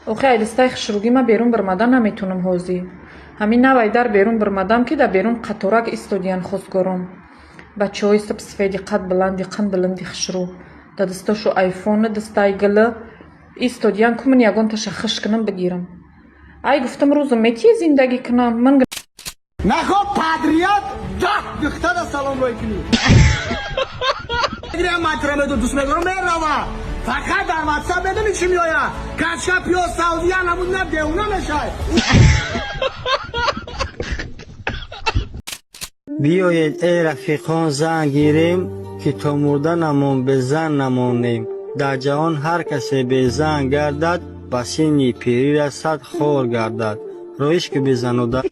охи айдистаи хушругӣ ма берун баромадан наметунам ҳозӣ. Ҳамин навай дар берун баромадам ки дар берун қаторак истодиян хостгорон. Бачаҳои сабсфеди қад бланди хушрӯ. Дар дасташу айфони дастаи гила истодиян ку ман ягон таша хуш кунам бигирам. Ай гуфтам рӯза метии зиндагӣ кунам. Ман нахоб падрият духтада салом рой кунӣ. اگر من ترمدو دوست می‌دارم میرم. فقط در واتساپ بدونی چی میآید. کچاپ یا سعودی نمود نه دیونه میشه. بیایید ای رفیقان زن گیریم که تا مردنمون به زن نمانیم. در جهان هر کسی به زن گردد بسینی پیری را صد خور گردد. رویش که به زن و در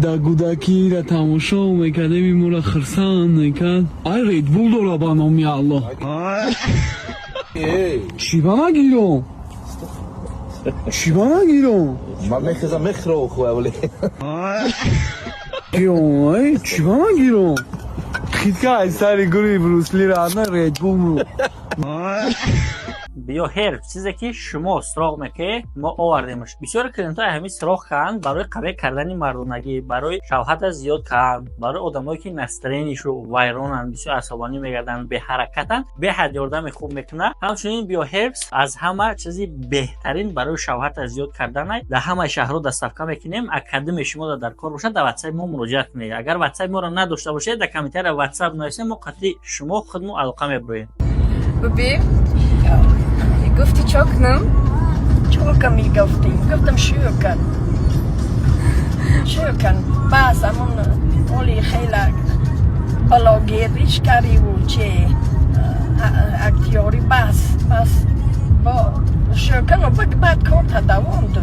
در گودکی را تماشا میکردیم این را خرسان میکرد ای ریدبول داره با نامی الله چی با نگیرم چی با نگیرم من میخوام مخرو خواه ولی. چی با نگیرم خیلی که از سری گروی بروسلی را نه ریدبول رو بیا هر چیزی که شما سراغ میکنید ما آوردیمش. بسیار کلینت های همین سراغ کردن برای قوی کردن مردونگی، برای شباهت زیاد کردن، برای آدمایی که نسترینش رو ویرانن، بسیار عصبانی میگردن، به حرکتن، به حد یاردم خوب میکنه. همچنین بیا هربس از همه چیزی بهترین برای شباهت زیاد کردن در همه شهرها دستافکا میکنیم. اکادمی شما در کار باشه در واتساپ ما مراجعه کنید. اگر واتساپ ما رو نداشته باشه در کامنتر واتساپ نویسید، ما قطعی شما خودمون علاقه میبریم. ببین گفتی چا کنم؟ چا گفتم شروع کن بس همون اولی خیلی بلاگیریش کردی و چه اکتیاری بس با شروع کن و بعد کار تا دوام دو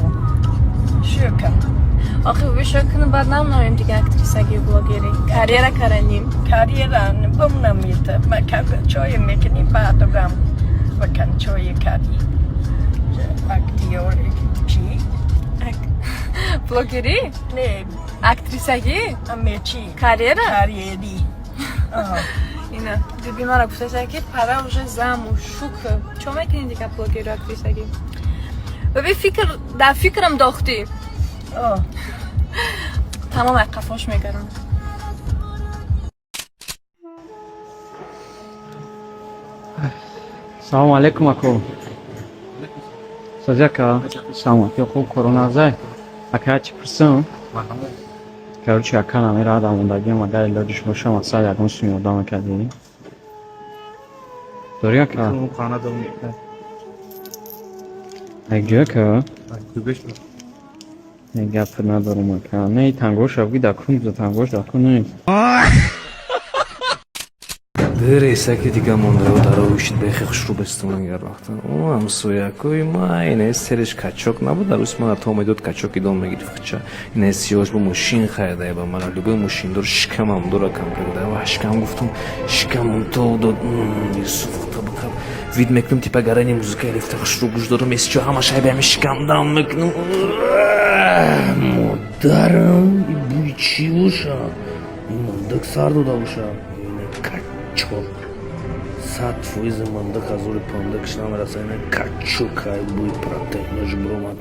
شروع کن. آخه ببین شروع کنم بعد نمونم دیگه اکتریسگی و بلاگیری کاریره کردیم کاریره بمونمیده چای میکنیم بعد دوگم بکن چای کاری اکتیاری چی؟ بلاگیری؟ نه اکتریسگی؟ همه چی؟ کاریره؟ کاریری اینه دیدی ما را گفته که پره اوشه زم و شوک چون میکنین دیگه بلاگیری و اکتریسگی؟ ببین در فکرم داختی تمام قفاش میگرم. السلام علیکم اکو سجاکا سلام یا خوب کرونا زای اکا چی پرسم کارچی اکا نمی را دامون دادیم و در لادش باشم اصلا یکم سوی ادامه کردیم داری اکا یک جا اکا یک گفت ندارم اکا نه تنگوش افگی دکون بزا تنگوش دکون نیم Дырейся, que diga Mondreu Дарович бехе хушрубестун герахтан. Ам соякой майне сереш качок набуда русмана то медот качок идон мегириф хча. Не сиёж бу мушин хайда ба мана любой мушин дор шикамам дора кам кирда ва шикам гуфтум шикамам то дод Юсуф табка вид мекнум типа гарани музыка элифта хушруб гуjdорум эсчо ҳама шайбами шикамдам мекнум. Модарам и буйчи уша. Мандак сарду да уша. Чо сад фуиз манда казури панда кишнам расайна качу кай буй протеин жбромат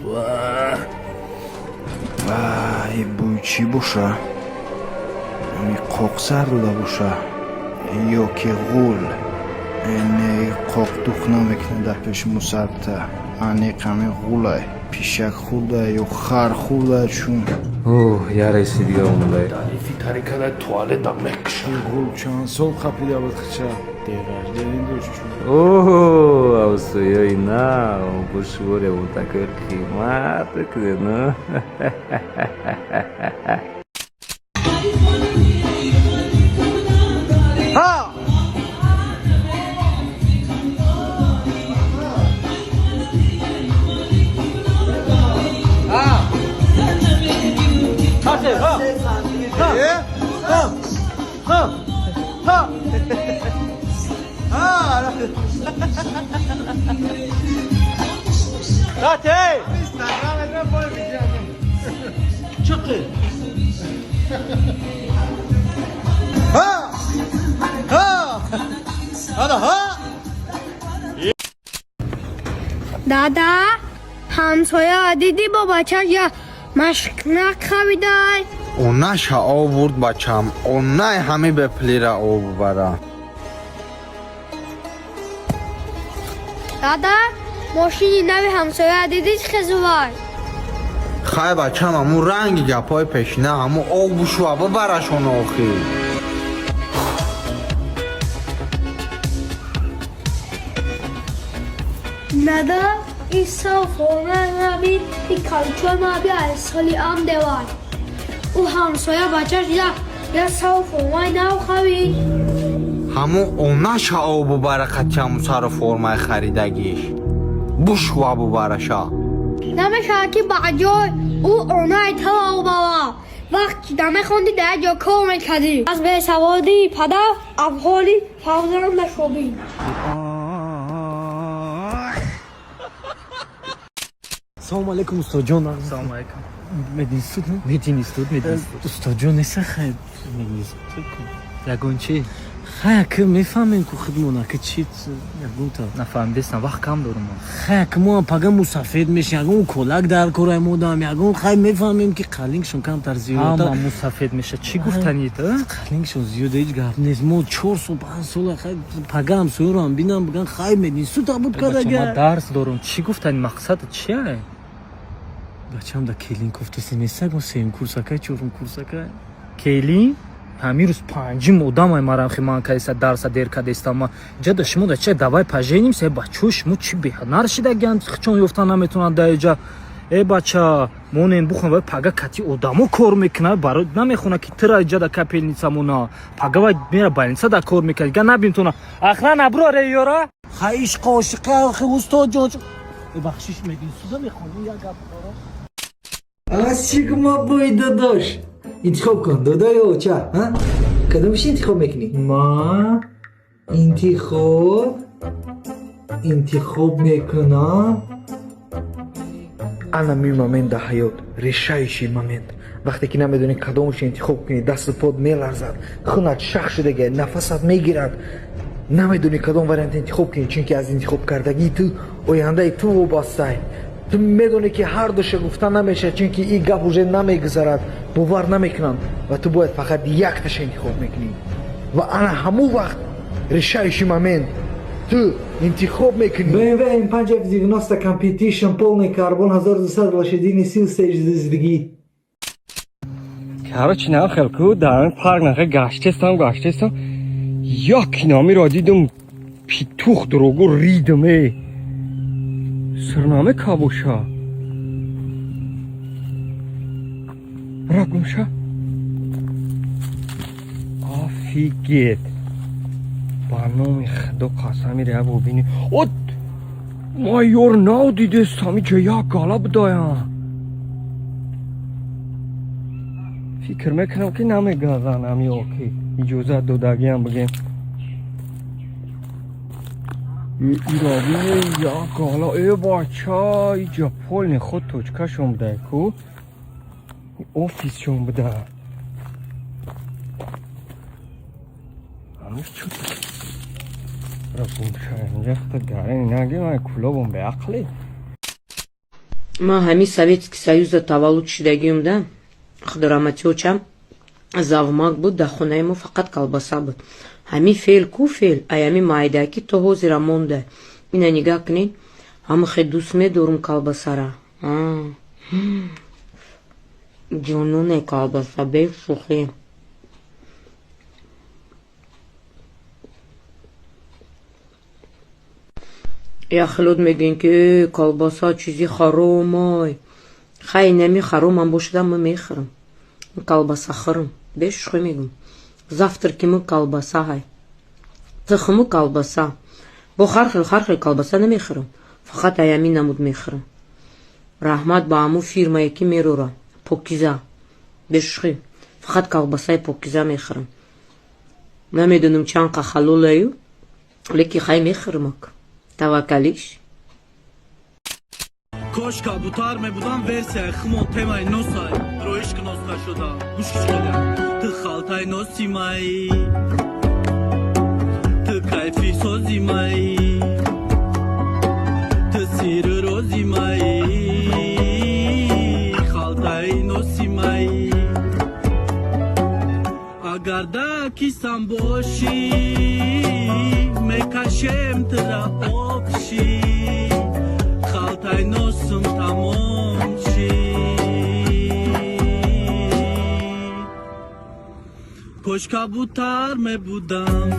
вай буй чи боша ами қоқ сарда боша ё ки ғул эне қоқ духна мекна дар пеши мусарта ани қами ғулай пишак хурда ё хар хурда чун яраси дига ундай تعریفی طریقه توالت دم مکشن ғул чан сол қапида бадхча деғар дерин дош чун авсоёй на бушворе он такой қимат кдено دادا همسایه دیدی با بچه یا مشک نخویدای اونا شا آورد بچم اونا همه به پلیره آب برا دادا ماشینی نوی همسایه دیدی چه خزوار خواهی بچم همون رنگی گپای پیشنه همون آب و شوابه برشون آخی دادا این صاف هنر نبید این کلچور ما بیا از سالی هم دوار او همسایه بچهش یا صاف هنر نو خوید همون اونا شا آب و برکتی همون سر فرمای خریدگیش بشواب و برشا نمیشه که بعجای او اونای تو او بابا وقتی دمه خوندی در جا کار میکردی از به سوادی پدر افحالی فوزرم نشوبی سلام علیکم استاد جان. سلام علیکم. مدین استود. استاد جان نیست خیر. یگون چی؟ خیر که میفهمین که خدمونه که چیت یگون تا نفهمیدستم وقت کم دارم. خیر که ما پگم مسافر میشه یگون کلاک در کارای مودم یگون خیر میفهمیم که قلینگشون کم تر زیاده. ما مسافر میشه چی گفتنی تو؟ قلینگشون زیاده هیچ گپ نیست. ما 4 سال 5 سال خیر پگم سورم بینم بگن خیر مدین سو تا بود کار ما درس دارم چی گفتنی مقصد چیه؟ بچه‌م دا کلین کوفتسی نیست گم سیم کورساکای چورم کورساکای کلین همین روز پنجم ادامای مرام خیمان کایسا درس دیر کدیستم جد شما دا چه دوای پاژینیم سه بچوش مو چی به نرشیده گند چون یفتن نمیتونن دایجا ای بچا مونن بخون و پاگا کتی ادامو کار میکنه برای نمیخونه که ترا جدا کپیل نیستمونا پاگا و میره بالینسا دا کار میکنه گا نبینتونه اخرا نبرو ره یورا خیش قاشقه خی استاد جان بخشش میدین سودا میخونی یا گپ سیگما بوی داداش انتخاب کن دادا یا چه ها کدومش انتخاب میکنی ما انتخاب میکنم انا می مومنت در حیات ریشایشی مومنت وقتی که نمیدونی کدومش انتخاب کنی دست پاد میلرزد خونت شخ شده نفست میگیرد نمیدونی کدوم وریانت انتخاب کنی چون که از انتخاب کردگی تو آینده تو وابسته تو میدونی که هر دو شگفته نمیشه چون که این گپ уже نمیگذرد باور نمیکنن و تو باید فقط یک تاش انتخاب میکنی و انا همون وقت решающий момент تو انتخاب میکنی BMW M590 Competition полный карбон 1200 лошадиных сил stage زدگی Короче, на хелку در парк нахе гаштестам як нами ро дидум питух дрогу ридме сирнаме кабуша рагумша офигеть баноми худо қасами ра бубини от майор нав дидестами ҷа як гала будаям فکر میکنم که نمیگذنم یا که اجازه دادگیم بگیم ایرابی یا کالا ای بچه ایجا پول خود توچکه شم بده که آفیس شم بده همش چود را بونشه اینجا خود گرین نگیم های کلا بون به عقلی ما همین Советский Союз таваллуд шидагиюм да худораматиочам завмак буд да хонаи мо фақат колбаса буд ҳами феъл ку феъл аями майдаки то ҳозира монда ина нигаҳ кунед ҳама хеле дӯст медорум колбасара ҷонуне колбаса бешухӣ яхлуд мегӯем ки колбаса чизи харомай хай нами харомам бошадам ма мехӯрам колбаса хӯрам бешухӣ мегӯм завтракиму колбаса ҳай тухму колбаса бо хархел колбаса намехӯрам фақат аями намуд мехӯрам раҳмат ба ҳамун фирмае ки мерора покиза бешухӣ فقط колбасаи покиза мехӯрам. Намедонам чанд қа халолаю, леки хай мехӯрамак. Таваккалиш. Кош кабутар мебудам версия хмон темай носай роишк носта шуда гушкишода ты халтай носи май ты кайфи сози май ты сир рози май халтай носи май агар да кисам боши мекашем тра обши халтай носим тамом ши кош кабутар мебудам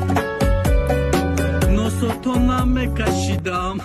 носото намекашидам